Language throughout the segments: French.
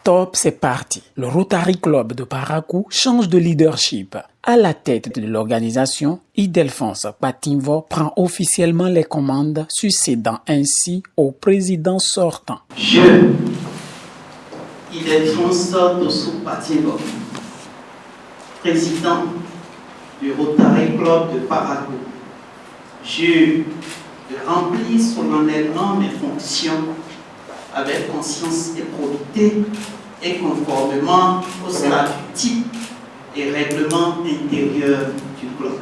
Stop, c'est parti. Le Rotary Club de Parakou change de leadership. À la tête de l'organisation, Ildefonse Patimvo prend officiellement les commandes, succédant ainsi au président sortant. Je, Ildefonse Patimvo, président du Rotary Club de Parakou, je remplis solennellement mes fonctions avec conscience et probité et conformément aux statuts types et règlements intérieurs du club.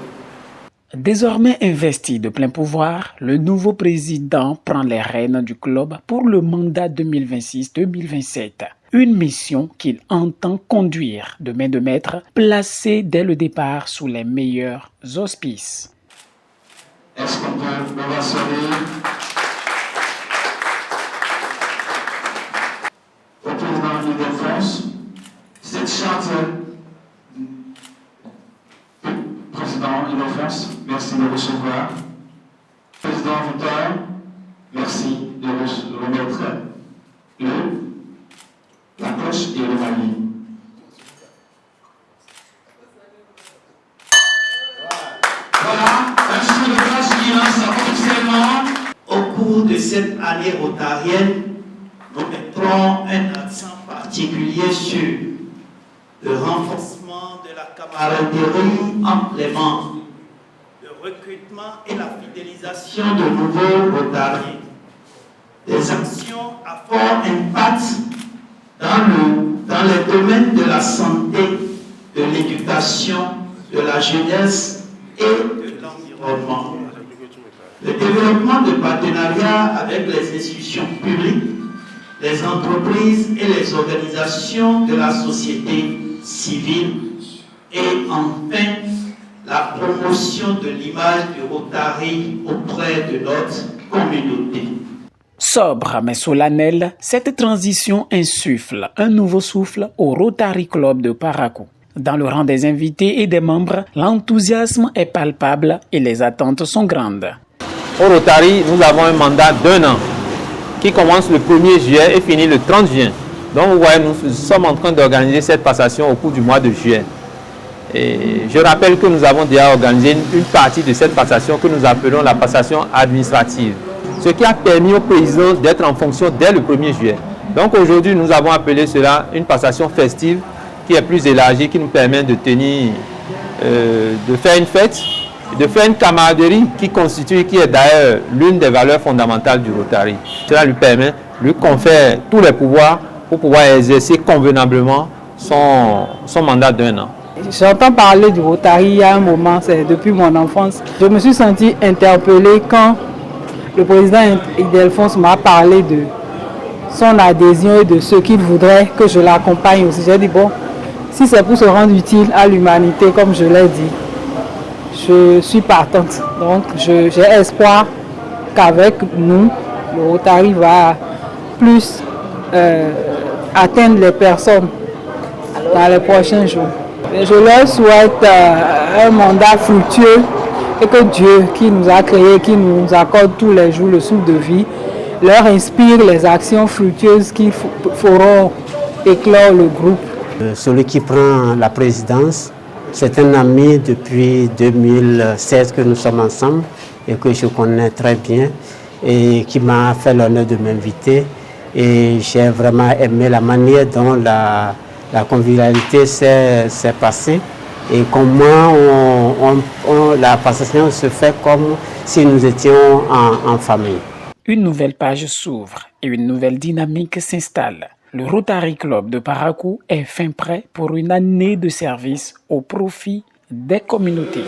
Désormais investi de plein pouvoir, le nouveau président prend les rênes du club pour le mandat 2026-2027. Une mission qu'il entend conduire de main de maître, placée dès le départ sous les meilleurs auspices. Est-ce qu'on peut ovationner au président Ildefonse? Cette charte, président Ildefonse, merci de recevoir. Président Victor, merci de remettre la cloche et le maillet. Au cours de cette année rotarienne, nous mettrons un accent particulier sur le renforcement de la camaraderie entre les membres, le recrutement et la fidélisation de nouveaux rotariens, des actions à fort impact dans les domaines de la santé, de l'éducation, de la jeunesse et de l'environnement. Le développement de partenariats avec les institutions publiques, les entreprises et les organisations de la société civile et enfin la promotion de l'image du Rotary auprès de notre communauté. Sobre mais solennelle, cette transition insuffle un nouveau souffle au Rotary Club de Parakou. Dans le rang des invités et des membres, l'enthousiasme est palpable et les attentes sont grandes. Au Rotary, nous avons un mandat d'1 an qui commence le 1er juillet et finit le 30 juin. Donc vous voyez, nous sommes en train d'organiser cette passation au cours du mois de juillet. Et je rappelle que nous avons déjà organisé une partie de cette passation que nous appelons la passation administrative. Ce qui a permis au président d'être en fonction dès le 1er juillet. Donc aujourd'hui, nous avons appelé cela une passation festive qui est plus élargie, qui nous permet de tenir, de faire une fête, de faire une camaraderie qui est d'ailleurs l'une des valeurs fondamentales du Rotary. Cela lui permet, lui confère tous les pouvoirs pour pouvoir exercer convenablement son mandat d'1 an. J'entends parler du Rotary il y a un moment, c'est depuis mon enfance. Je me suis senti interpellée quand le président Ildefonse m'a parlé de son adhésion et de ce qu'il voudrait que je l'accompagne aussi. J'ai dit bon, si c'est pour se rendre utile à l'humanité, comme je l'ai dit, je suis partante. Donc j'ai espoir qu'avec nous, le Rotary va plus atteindre les personnes dans les prochains jours. Je leur souhaite un mandat fructueux et que Dieu qui nous a créés, qui nous accorde tous les jours le souffle de vie, leur inspire les actions fructueuses qui feront éclore le groupe. Celui qui prend la présidence, c'est un ami depuis 2016 que nous sommes ensemble et que je connais très bien et qui m'a fait l'honneur de m'inviter. Et j'ai vraiment aimé la manière dont la convivialité s'est passée et comment la passation se fait comme si nous étions en famille. Une nouvelle page s'ouvre et une nouvelle dynamique s'installe. Le Rotary Club de Parakou est fin prêt pour une année de service au profit des communautés.